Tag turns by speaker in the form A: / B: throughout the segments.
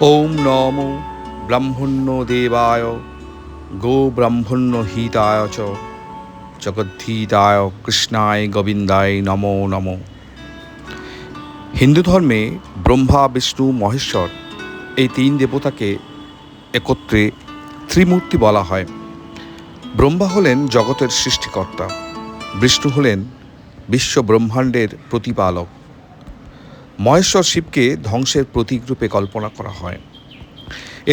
A: ওম নমো ব্রহ্মণ্য দেবায় গো ব্রহ্মণ্য হিতায় চ জগদ্ধিতায় কৃষ্ণায় গোবিন্দায় নমো নমো। হিন্দু ধর্মে ব্রহ্মা, বিষ্ণু, মহেশ্বর এই তিন দেবতাকে একত্রে ত্রিমূর্তি বলা হয়। ব্রহ্মা হলেন জগতের সৃষ্টিকর্তা, বিষ্ণু হলেন বিশ্ব ব্রহ্মাণ্ডের প্রতিপালক, মহেশ্বর শিবকে ধ্বংসের প্রতীক রূপে কল্পনা করা হয়।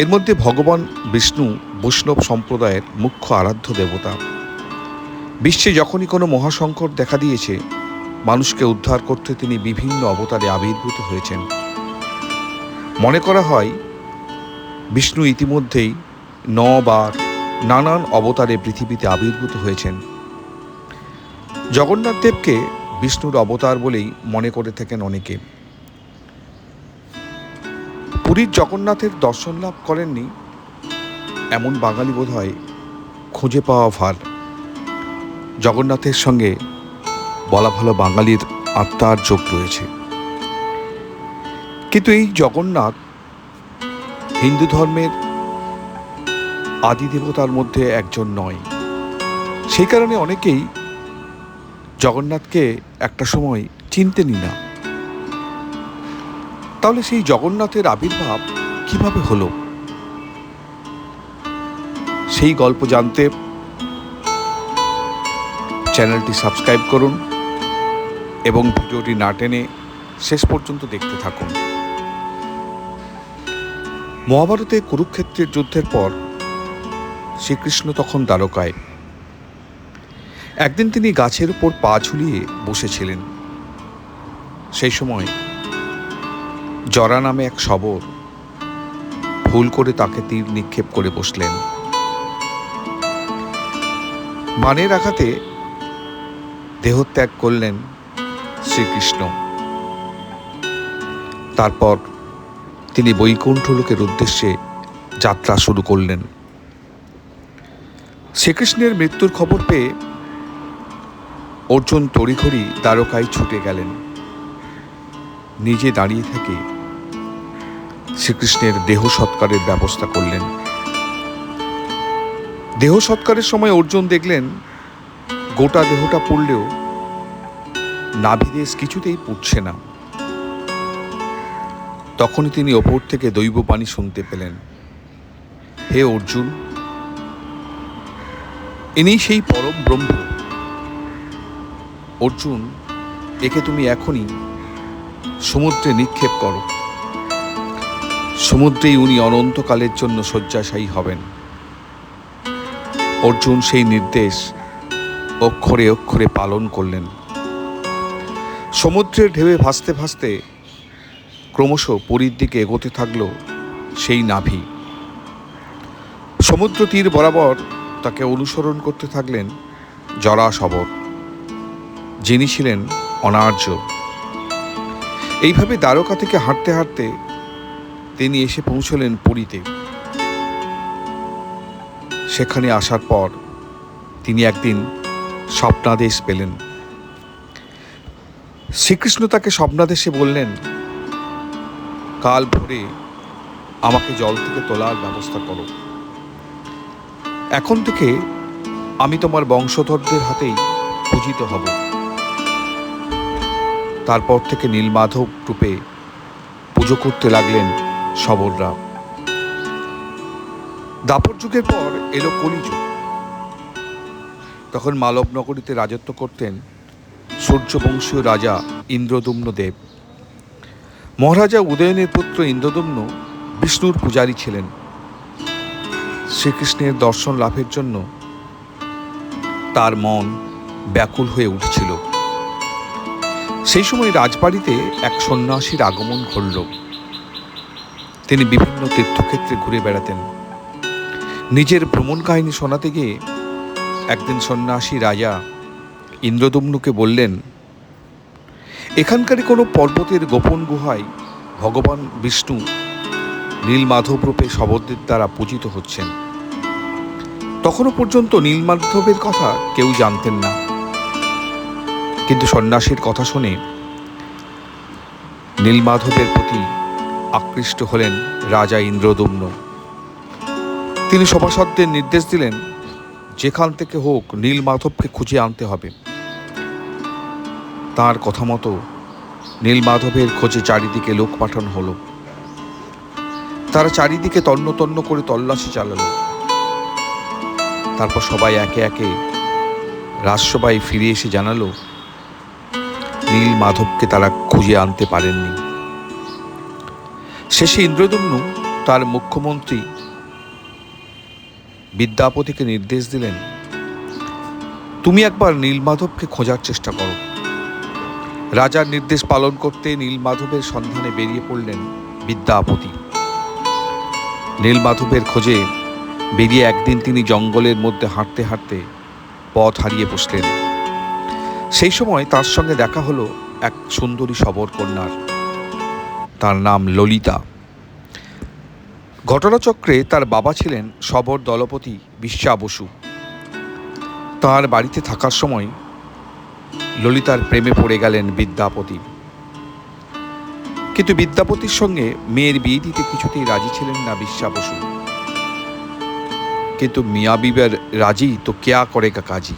A: এর মধ্যে ভগবান বিষ্ণু বৈষ্ণব সম্প্রদায়ের মুখ্য আরাধ্য দেবতা। বিশ্বে যখনই কোনো মহাসংকট দেখা দিয়েছে, মানুষকে উদ্ধার করতে তিনি বিভিন্ন অবতারে আবির্ভূত হয়েছেন। মনে করা হয় বিষ্ণু ইতিমধ্যেই 9 বার নানান অবতারে পৃথিবীতে আবির্ভূত হয়েছেন। জগন্নাথ দেবকে বিষ্ণুর অবতার বলেই মনে করে থাকেন অনেকে। পুরীর জগন্নাথের দর্শন লাভ করেননি এমন বাঙালি বোধহয় খুঁজে পাওয়া ভার। জগন্নাথের সঙ্গে বলা ভালো বাঙালির আত্মার যোগ রয়েছে। কিন্তু এই জগন্নাথ হিন্দু ধর্মের আদি দেবতার মধ্যে একজন নয়। সেই কারণে অনেকেই জগন্নাথকে একটা সময় চিনতেনই না। তাহলে সেই জগন্নাথের আবির্ভাব কিভাবে হলো, সেই গল্প জানতে চ্যানেলটি সাবস্ক্রাইব করুন এবং ভিডিওটি না টেনে শেষ পর্যন্ত দেখতে থাকুন। মহাভারতে কুরুক্ষেত্রের যুদ্ধের পর শ্রীকৃষ্ণ তখন দ্বারকায়। একদিন তিনি গাছের উপর পা ঝুলিয়ে বসেছিলেন। সেই সময় জরা নামে এক শবর ভুল করে তাকে তীর নিক্ষেপ করে বসলেন। বাণের আঘাতে দেহত্যাগ করলেন শ্রীকৃষ্ণ। তারপর তিনি বৈকুণ্ঠ লোকের উদ্দেশ্যে যাত্রা শুরু করলেন। শ্রীকৃষ্ণের মৃত্যুর খবর পেয়ে অর্জুন তড়িঘড়ি দ্বারকায় ছুটে গেলেন। নিজে দাঁড়িয়ে থেকে শ্রীকৃষ্ণের দেহ সৎকারের ব্যবস্থা করলেন। দেহ সৎকারের সময় অর্জুন দেখলেন গোটা দেহটা পুড়লেও নাভিদেশ কিছুতেই পুড়ছে না। তখনই তিনি ওপর থেকে দৈববাণী শুনতে পেলেন, হে অর্জুন, ইনি সেই পরম ব্রহ্ম। অর্জুন, একে তুমি এখনই সমুদ্রে নিক্ষেপ করো। সমুদ্রেই উনি অনন্তকালের জন্য শয্যাশায়ী হবেন। অর্জুন সেই নির্দেশ অক্ষরে অক্ষরে পালন করলেন। সমুদ্রের ঢেউয়ে ভাসতে ভাসতে ক্রমশ পুরীর দিকে এগোতে থাকল সেই নাভি। সমুদ্র তীর বরাবর তাকে অনুসরণ করতে থাকলেন জরাশবর, যিনি ছিলেন অনার্য। এইভাবে দ্বারকা থেকে হাঁটতে হাঁটতে তিনি এসে পৌঁছলেন পুরীতে। সেখানে আসার পর তিনি একদিন স্বপ্নাদেশ পেলেন। শ্রীকৃষ্ণ তাকে স্বপ্নাদেশে বললেন, কাল ভোরে আমাকে জল থেকে তোলার ব্যবস্থা করো। এখন থেকে আমি তোমার বংশধরদের হাতেই পূজিত হব। তারপর থেকে নীলমাধব রূপে পুজো করতে লাগলেন শবররা। দাপর যুগের পর এলো কলিযুগ। তখন মালব নগরীতে রাজত্ব করতেন সূর্যবংশীয় রাজা ইন্দ্রদুম্ন দেব। মহারাজা উদয়নের পুত্র ইন্দ্রদুম্ন বিষ্ণুর পূজারী ছিলেন। শ্রীকৃষ্ণের দর্শন লাভের জন্য তার মন ব্যাকুল হয়ে উঠছিল। সেই সময় রাজবাড়িতে এক সন্ন্যাসীর আগমন ঘটল। তিনি বিভিন্ন তীর্থক্ষেত্রে ঘুরে বেড়াতেন। নিজের ভ্রমণ কাহিনী শোনাতে গিয়ে একদিন সন্ন্যাসী রাজা ইন্দ্রদুম্নকে বললেন, এখানকারই কোনো পর্বতের গোপন গুহায় ভগবান বিষ্ণু নীলমাধব রূপে শবরদের দ্বারা পূজিত হচ্ছেন। তখনও পর্যন্ত নীলমাধবের কথা কেউ জানতেন না। কিন্তু সন্ন্যাসীর কথা শুনে নীলমাধবের প্রতি আকৃষ্ট হলেন রাজা ইন্দ্রদ্যুম্ন। তিনি সভাসদদের নির্দেশ দিলেন, যেখান থেকে হোক নীলমাধবকে খুঁজে আনতে হবে। তার কথা মতো নীলমাধবের খোঁজে চারিদিকে লোক পাঠানো হলো। তারা চারিদিকে তন্ন তন্ন করে তল্লাশি চালালো। তারপর সবাই একে একে রাজসভায় ফিরে এসে জানালো, নীলমাধবকে তারা খুঁজে আনতে পারেননি। শেষে ইন্দ্রদ্যুম্ন তার মুখ্যমন্ত্রী বিদ্যাপতিকে নির্দেশ দিলেন, তুমি একবার নীলমাধবকে খোঁজার চেষ্টা করো। রাজার নির্দেশ পালন করতে নীলমাধবের সন্ধানে বেরিয়ে পড়লেন বিদ্যাপতি। নীলমাধবের খোঁজে বেরিয়ে একদিন তিনি জঙ্গলের মধ্যে হাঁটতে হাঁটতে পথ হারিয়ে বসলেন। সেই সময় তার সঙ্গে দেখা হলো এক সুন্দরী শবর কন্যার। তার নাম ললিতা। ঘটনাচক্রে তার বাবা ছিলেন শবর দলপতি বিশ্বা বসু। তাঁর বাড়িতে থাকার সময় ললিতার প্রেমে পড়ে গেলেন বিদ্যাপতি। কিন্তু বিদ্যাপতির সঙ্গে মেয়ের বিয়ে দিতে কিছুতেই রাজি ছিলেন না বিশ্বা বসু। কিন্তু মিয়া বিবার রাজি তো কেয়া করেগা কাজী।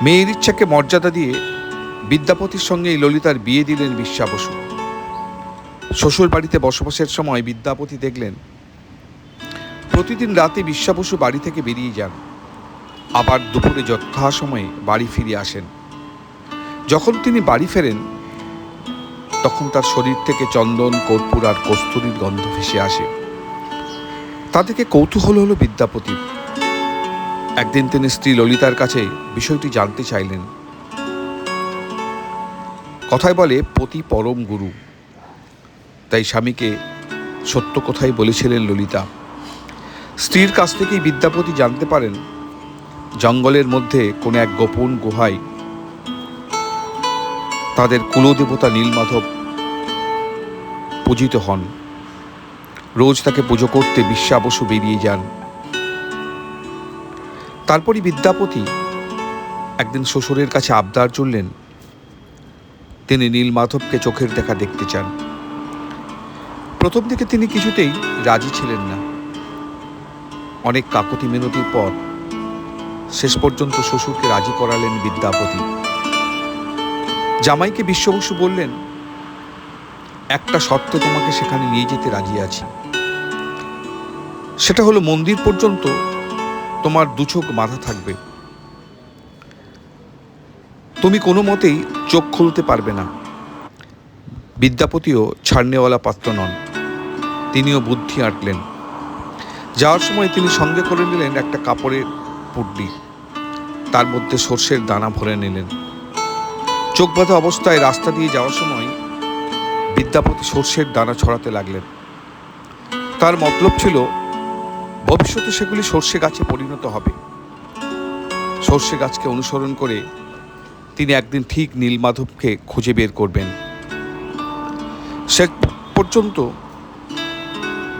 A: মেয়ের ইচ্ছাকে মর্যাদা দিয়ে বিদ্যাপতির সঙ্গে ললিতার বিয়ে দিলেন বিশ্বা বসু। শ্বশুর বাড়িতে বসবাসের সময় বিদ্যাপতি দেখলেন, প্রতিদিন রাতে বিশ্বা বসু বাড়ি থেকে বেরিয়ে যান, আবার দুপুরে যথাসময়ে বাড়ি ফিরে আসেন। যখন তিনি বাড়ি ফেরেন তখন তার শরীর থেকে চন্দন, কর্পূর আর কস্তুরীর গন্ধ ভেসে আসে। তা থেকে কৌতূহল হলো বিদ্যাপতির। একদিন তিনি স্ত্রী ললিতার কাছে বিষয়টি জানতে চাইলেন। কথায় বলে, পতি পরম গুরু। তাই স্বামীকে সত্য কথাই বলেছিলেন ললিতা। স্ত্রীর কাছ থেকেই বিদ্যাপতি জানতে পারেন, জঙ্গলের মধ্যে কোনো এক গোপন গুহায় তাদের কুলদেবতা নীলমাধব পূজিত হন। রোজ তাকে পুজো করতে বিশ্বা বসু বেরিয়ে যান। তারপরই বিদ্যাপতি একদিন শ্বশুরের কাছে আবদার করলেন, তিনি নীলমাধবকে চোখের দেখা দেখতে চান। প্রথম দিকে তিনি কিছুতেই রাজি ছিলেন না। অনেক কাকুতি মিনতির পর শেষ পর্যন্ত শ্বশুরকে রাজি করালেন বিদ্যাপতি। জামাইকে বিশ্বা বসু বললেন, একটা শর্তে তোমাকে সেখানে নিয়ে যেতে রাজি আছি। সেটা হলো, মন্দির পর্যন্ত তোমার দু চোখ বাঁধা থাকবে। তুমি কোনো মতেই চোখ খুলতে পারবে না। বিদ্যাপতিও ছাড়নেওয়ালা পাত্র নন। তিনিও বুদ্ধি আঁটলেন। যাওয়ার সময় তিনি সঙ্গে করে নিলেন একটা কাপড়ের পুডলি। তার মধ্যে সর্ষের দানা ভরে নিলেন। চোখ বাঁধা অবস্থায় রাস্তা দিয়ে যাওয়ার সময় বিদ্যাপতি সর্ষের দানা ছড়াতে লাগলেন। তার মতলব ছিল, ভবিষ্যতে সেগুলি সর্ষে গাছে পরিণত হবে। সর্ষে গাছকে অনুসরণ করে তিনি একদিন ঠিক নীলমাধবকে খুঁজে বের করবেন। সে পর্যন্ত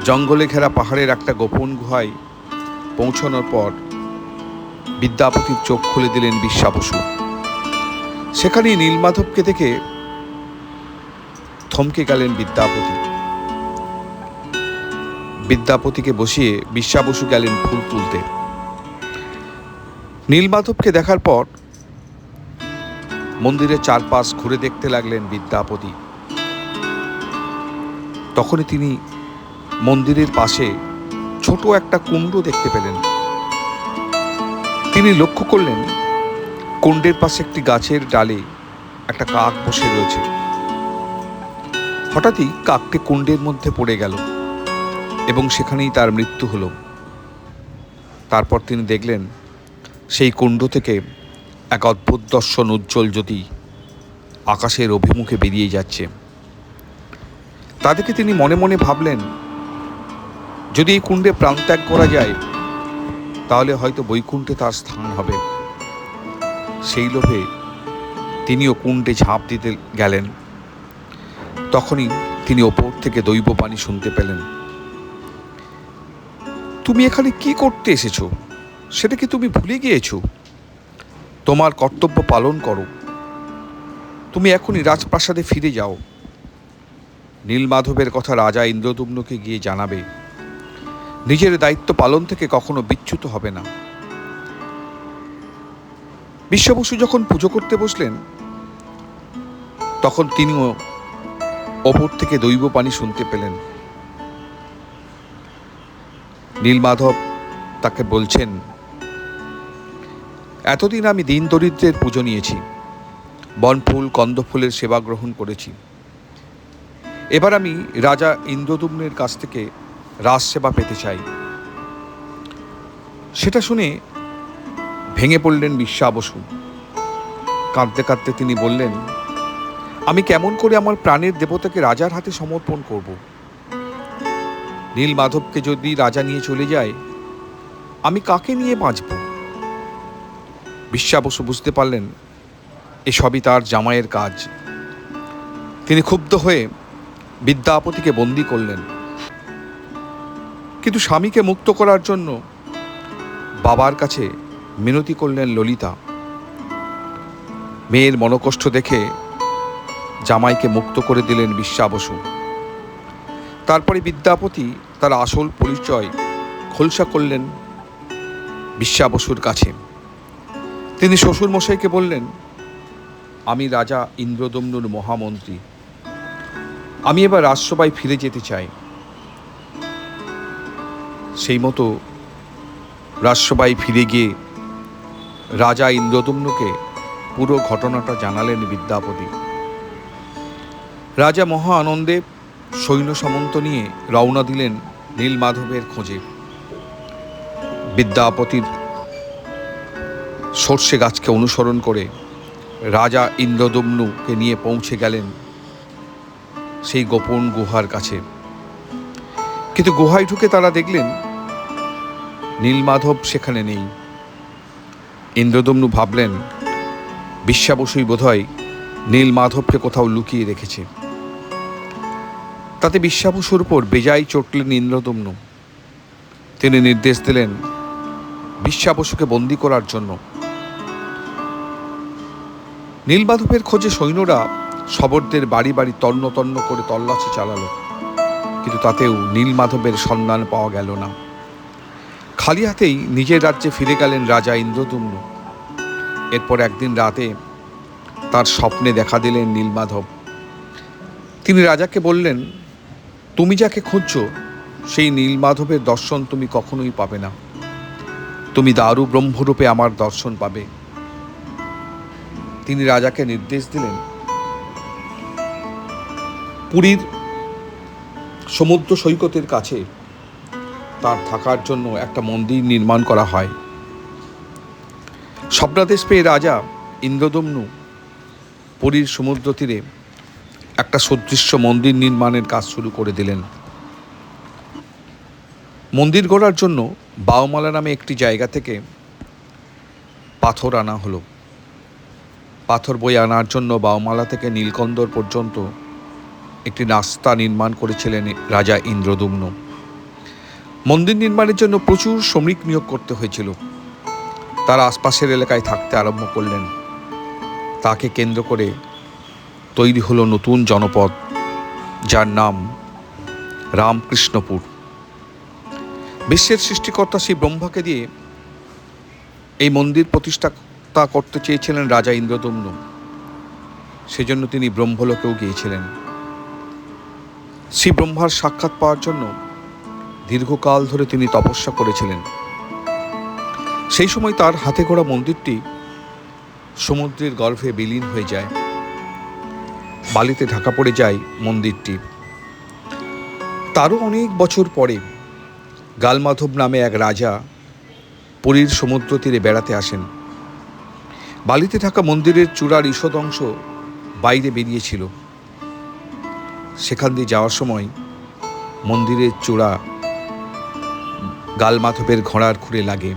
A: জঙ্গলে ঘেরা পাহাড়ের একটা গোপন গুহায় পৌঁছানোর পর বিদ্যাপতির চোখ খুলে দিলেন বিশ্বা বসু। সেখানেই নীলমাধবকে দেখে থমকে গেলেন বিদ্যাপতি। বিদ্যাপতিকে বসিয়ে বিশ্বা বসু গেলেন ফুল তুলতে। নীলমাধবকে দেখার পর মন্দিরের চারপাশ ঘুরে দেখতে লাগলেন বিদ্যাপতি। তখনই তিনি মন্দিরের পাশে ছোট একটা কুণ্ড দেখতে পেলেন। তিনি লক্ষ্য করলেন, কুণ্ডের পাশে একটি গাছের ডালে একটা কাক বসে রয়েছে। হঠাৎই কাকটি কুণ্ডের মধ্যে পড়ে গেল এবং সেখানেই তার মৃত্যু হলো। তারপর তিনি দেখলেন, সেই কুণ্ড থেকে এক অদ্ভুত দর্শন উজ্জ্বল জ্যোতি আকাশের অভিমুখে বেরিয়ে যাচ্ছে। তা দেখে তিনি মনে মনে ভাবলেন, যদি এই কুণ্ডে প্রাণত্যাগ করা যায় তাহলে হয়তো বৈকুণ্ঠে তার স্থান হবে। সেই লোভে তিনিও কুণ্ডে ঝাঁপ দিতে গেলেন। তখনই তিনি ওপর থেকে দৈববাণী শুনতে পেলেন, তুমি এখানে কি করতে এসেছো সেটা কি তুমি ভুলে গিয়েছো? তোমার কর্তব্য পালন করো। তুমি এখনই রাজপ্রাসাদে ফিরে যাও। নীলমাধবের কথা রাজা ইন্দ্রদ্যুম্নকে গিয়ে জানাবে, নিজের দায়িত্ব পালন থেকে কখনো বিচ্যুত হবে না। বিশ্বা বসু যখন পুজো করতে বসলেন, তখন তিনিও ওপর থেকে দৈব পানি শুনতে পেলেন। নীলমাধব তাকে বলছেন, এতদিন আমি দিন দরিদ্রের পুজো নিয়েছি, বনফুল কন্দফুলের সেবা গ্রহণ করেছি। এবার আমি রাজা ইন্দ্রদ্যুম্নের কাছ থেকে রাজ সেবা পেতে চাই। সেটা শুনে ভেঙে পড়লেন বিশ্বা বসু। কাঁদতে কাঁদতে তিনি বললেন, আমি কেমন করে আমার প্রাণের দেবতাকে রাজার হাতে সমর্পণ করব? নীলমাধবকে যদি রাজা নিয়ে চলে যায়, আমি কাকে নিয়ে বাঁচব? বিশ্বা বসু বুঝতে পারলেন এসবই তার জামাইয়ের কাজ। তিনি ক্ষুব্ধ হয়ে বিদ্যাপতিকে বন্দী করলেন। কিন্তু স্বামীকে মুক্ত করার জন্য বাবার কাছে মিনতি করলেন ললিতা। মেয়ের মনোকষ্ট দেখে জামাইকে মুক্ত করে দিলেন বিশ্বা বসু। তারপরে বিদ্যাপতি তার আসল পরিচয় খোলসা করলেন বিশ্বা বসুর কাছে। তিনি শ্বশুরমশাইকে বললেন, আমি রাজা ইন্দ্রদ্যুম্নুর মহামন্ত্রী, আমি এবার রাজসভায় ফিরে যেতে চাই। সেই মতো রাজসভায় ফিরে গিয়ে রাজা ইন্দ্রদ্যুম্নকে পুরো ঘটনাটা জানালেন বিদ্যাপতি। রাজা মহা আনন্দে সৈন্য সামন্ত নিয়ে রওনা দিলেন নীলমাধবের খোঁজে। বিদ্যাপতির সর্ষে গাছকে অনুসরণ করে রাজা ইন্দ্রদ্যুম্নকে নিয়ে পৌঁছে গেলেন সেই গোপন গুহার কাছে। কিন্তু গুহায় ঢুকে তারা দেখলেন নীলমাধব সেখানে নেই। ইন্দ্রদ্যুম্ন ভাবলেন, বিশ্বা বসুই বোধহয় নীলমাধবকে কোথাও লুকিয়ে রেখেছে। তাতে বিশ্বা বসুর উপর বেজায় চটলেন ইন্দ্রদ্যুম্ন। তিনি নির্দেশ দিলেন বিশ্বা বসুকে বন্দী করার জন্য। নীলমাধবের খোঁজে সৈন্যরা শবরদের বাড়ি বাড়ি তন্ন তন্ন করে তল্লাশি চালালো, কিন্তু তাতেও নীলমাধবের সন্ধান পাওয়া গেল না। খালি হাতেই নিজের রাজ্যে ফিরে গেলেন রাজা ইন্দ্রদ্যুম্ন। এরপর একদিন রাতে তার স্বপ্নে দেখা দিলেন নীলমাধব। তিনি রাজাকে বললেন, তুমি যাকে খুঁজছ সেই নীলমাধবের দর্শন তুমি কখনোই পাবে না। তুমি দারু ব্রহ্মরূপে আমার দর্শন পাবে। তিনি রাজাকে নির্দেশ দিলেন পুরীর সমুদ্র সৈকতের কাছে তার থাকার জন্য একটা মন্দির নির্মাণ করা হয়। স্বপ্নাদেশ পেয়ে রাজা ইন্দ্রদ্যুম্ন পুরীর সমুদ্র তীরে একটা সুদৃশ্য মন্দির নির্মাণের কাজ শুরু করে দিলেন। মন্দির গড়ার জন্য বাউমালা নামে একটি জায়গা থেকে পাথর আনা হলো। পাথর বয়ে আনার জন্য বাউমালা থেকে নীলকন্দর পর্যন্ত একটি রাস্তা নির্মাণ করেছিলেন রাজা ইন্দ্রদ্যুম্ন। মন্দির নির্মাণের জন্য প্রচুর শ্রমিক নিয়োগ করতে হয়েছিল। তারা আশপাশের এলাকায় থাকতে আরম্ভ করলেন। তাকে কেন্দ্র করে তৈরি হলো নতুন জনপদ, যার নাম রামকৃষ্ণপুর। বিশ্বের সৃষ্টিকর্তা শ্রী ব্রহ্মাকে দিয়ে এই মন্দির প্রতিষ্ঠা করতে চেয়েছিলেন রাজা ইন্দ্রদ্যুম্ন। সেজন্য তিনি ব্রহ্মলোকেও গিয়েছিলেন। শ্রী ব্রহ্মার সাক্ষাৎ পাওয়ার জন্য দীর্ঘকাল ধরে তিনি তপস্যা করেছিলেন। সেই সময় তার হাতে গড়া মন্দিরটি সমুদ্রের গর্ভে বিলীন হয়ে যায়। বালিতে ঢাকা পড়ে যায় মন্দিরটি। তারও অনেক বছর পরে গালমাধব নামে এক রাজা পুরীর সমুদ্র তীরে বেড়াতে আসেন। বালিতে ঢাকা মন্দিরের চূড়ার ঈষৎ অংশ বাইরে বেরিয়েছিল। সেখান দিয়ে যাওয়ার সময় মন্দিরের চূড়া গালমাধবের ঘোড়ার খুরে লাগে।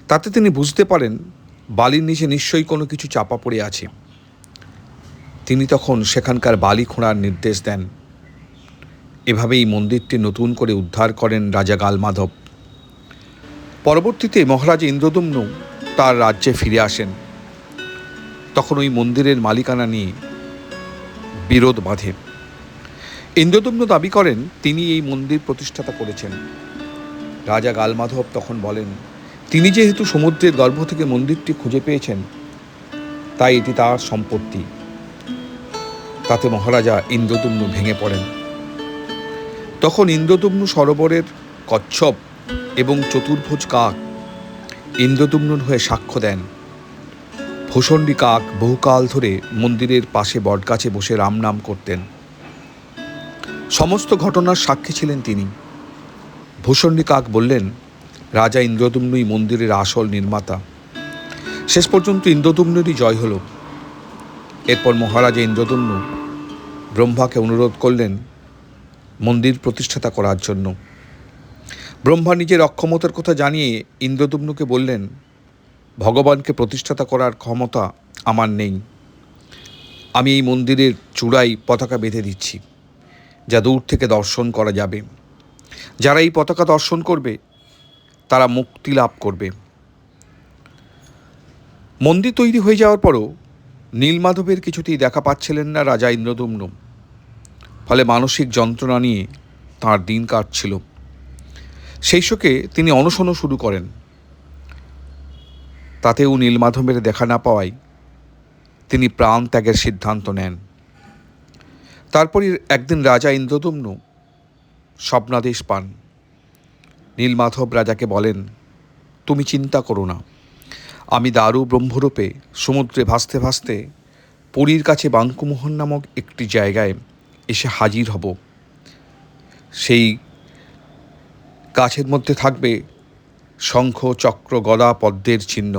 A: তাতে তিনি বুঝতে পারেন বালির নিচে নিশ্চয়ই কোনো কিছু চাপা পড়ে আছে। তিনি তখন সেখানকার বালি খোঁড়ার নির্দেশ দেন। এভাবেই মন্দিরটি নতুন করে উদ্ধার করেন রাজা গালমাধব। পরবর্তীতে মহারাজ ইন্দ্রদ্যুম্ন তার রাজ্যে ফিরে আসেন। তখন ওই মন্দিরের মালিকানা নিয়ে বিরোধ বাধে। ইন্দ্রদম্ন দাবি করেন তিনি এই মন্দির প্রতিষ্ঠাতা করেছেন। রাজা গালমাধব তখন বলেন, তিনি যেহেতু সমুদ্রের গর্ভ থেকে মন্দিরটি খুঁজে পেয়েছেন, তাই এটি তার সম্পত্তি। তাতে মহারাজা ইন্দ্রদম্ন ভেঙে পড়েন। তখন ইন্দ্রদম্ন সরোবরের কচ্ছপ এবং চতুর্ভুজ কাক ইন্দ্রদম্নর হয়ে সাক্ষ্য দেন। ভূষণ্ডী কাক বহুকাল ধরে মন্দিরের পাশে বটগাছে বসে রাম নাম করতেন। সমস্ত ঘটনার সাক্ষী ছিলেন তিনি। ভূষণ্ডী কাক বললেন, রাজা ইন্দ্রদম্নই মন্দিরের আসল নির্মাতা। শেষ পর্যন্ত ইন্দ্রদম্নেরই জয় হল। এরপর মহারাজা ইন্দ্রদম্ন ব্রহ্মাকে অনুরোধ করলেন মন্দির প্রতিষ্ঠাতা করার জন্য। ব্রহ্মা নিজের অক্ষমতার কথা জানিয়ে ইন্দ্রদম্নকে বললেন, ভগবানকে প্রতিষ্ঠাতা করার ক্ষমতা আমার নেই। আমি এই মন্দিরের চূড়ায় পতাকা বেঁধে দিচ্ছি, যা দূর থেকে দর্শন করা যাবে। যারা এই পতাকা দর্শন করবে তারা মুক্তি লাভ করবে। মন্দির তৈরি হয়ে যাওয়ার পরও নীলমাধবের কিছুতেই দেখা পাচ্ছিলেন না রাজা ইন্দ্রদম্ন। ফলে মানসিক যন্ত্রণা নিয়ে তাঁর দিন কাটছিল। সেই শোকে তিনি অনশনও শুরু করেন। তাতেও নীলমাধবের দেখা না পাওয়ায় তিনি প্রাণ ত্যাগের সিদ্ধান্ত নেন। তারপরই একদিন রাজা ইন্দ্রদম্ন স্বপ্নাদেশ পান। নীলমাধব রাজাকে বলেন, তুমি চিন্তা করো না, আমি দারু ব্রহ্মরূপে সমুদ্রে ভাসতে ভাসতে পুরীর কাছে বাঙ্কুমোহন নামক একটি জায়গায় এসে হাজির হব। সেই গাছের মধ্যে থাকবে শঙ্খ, চক্র, গদা, পদ্মের চিহ্ন।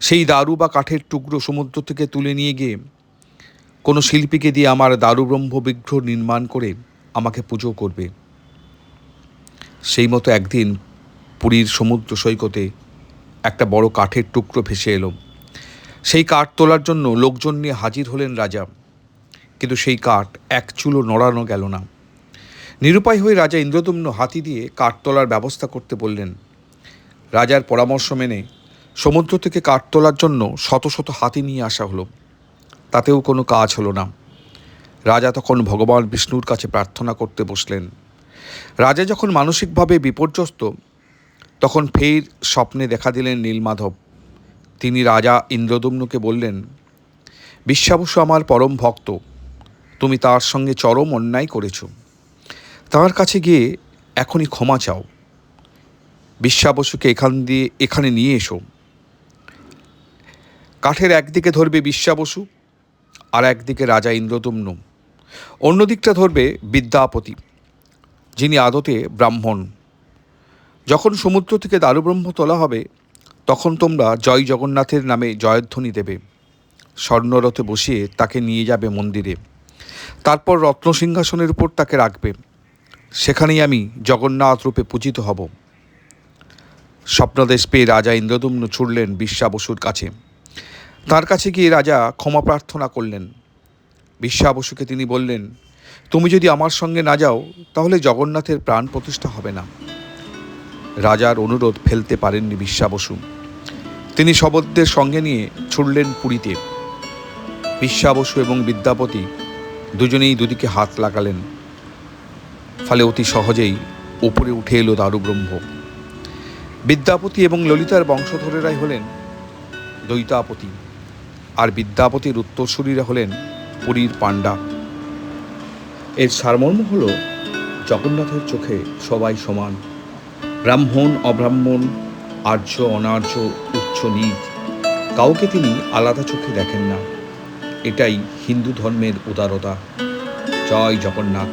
A: সেই দারু বা কাঠের টুকরো সমুদ্র থেকে তুলে নিয়ে গিয়ে কোনো শিল্পীকে দিয়ে আমার দারু ব্রহ্ম বিগ্রহ নির্মাণ করে আমাকে পুজো করবে। সেই মতো একদিন পুরীর সমুদ্র সৈকতে একটা বড় কাঠের টুকরো ভেসে এলো। সেই কাঠ তোলার জন্য লোকজন নিয়ে হাজির হলেন রাজা, কিন্তু সেই কাঠ এক চুলও নড়ানো গেল না। নিরুপায় হয়ে রাজা ইন্দ্রদম্ন হাতি দিয়ে কাঠ তোলার ব্যবস্থা করতে বললেন। রাজার পরামর্শ মেনে সমুদ্র থেকে কাঠ তোলার জন্য শত শত হাতি নিয়ে আসা হলো। তাতেও কোনো কাজ হলো না। রাজা তখন ভগবান বিষ্ণুর কাছে প্রার্থনা করতে বসলেন। রাজা যখন মানসিকভাবে বিপর্যস্ত, তখন ফের স্বপ্নে দেখা দিলেন নীলমাধব। তিনি রাজা ইন্দ্রদম্নকে বললেন, বিশ্বাবসু আমার পরম ভক্ত, তুমি তার সঙ্গে চরম অন্যায় করেছ। তার কাছে গিয়ে এখনই ক্ষমা চাও। বিশ্বাবসুকে এখানে নিয়ে এসো। কাঠের একদিকে ধরবে বিশ্বাবসু, আর একদিকে রাজা ইন্দ্রদম্ন। অন্যদিকটা ধরবে বিদ্যাপতি, যিনি আদতে ব্রাহ্মণ। যখন সমুদ্র থেকে দারুব্রহ্ম তোলা হবে, তখন তোমরা জয় জগন্নাথের নামে জয়ধ্বনি দেবে। স্বর্ণরথে বসিয়ে তাকে নিয়ে যাবে মন্দিরে। তারপর রত্নসিংহাসনের উপর তাকে রাখবে। সেখানেই আমি জগন্নাথ রূপে পূজিত হব। স্বপ্নদেশ পেয়ে রাজা ইন্দ্রদম্ন ছুটলেন বিশ্বাবসুর কাছে। তার কাছে গিয়ে রাজা ক্ষমা প্রার্থনা করলেন। বিশ্বাবসুকে তিনি বললেন, তুমি যদি আমার সঙ্গে না যাও, তাহলে জগন্নাথের প্রাণ প্রতিষ্ঠা হবে না। রাজার অনুরোধ ফেলতে পারেননি বিশ্বাবসু। তিনি শবদ্দের সঙ্গে নিয়ে ছুটলেন পুরীতে। বিশ্বাবসু এবং বিদ্যাপতি দুজনেই দুদিকে হাত লাগালেন। ফলে অতি সহজেই উপরে উঠে এলো দারুব্রহ্ম। বিদ্যাপতি এবং ললিতার বংশধরেরাই হলেন দৈতাপতি, আর বিদ্যাপতির উত্তরসূরিরা হলেন পুরীর পাণ্ডা। এর সারমর্ম হল, জগন্নাথের চোখে সবাই সমান। ব্রাহ্মণ, অব্রাহ্মণ, আর্য, অনার্য, উচ্চ, নীচ, কাউকে তিনি আলাদা চোখে দেখেন না। এটাই হিন্দু ধর্মের উদারতা। জয় জগন্নাথ।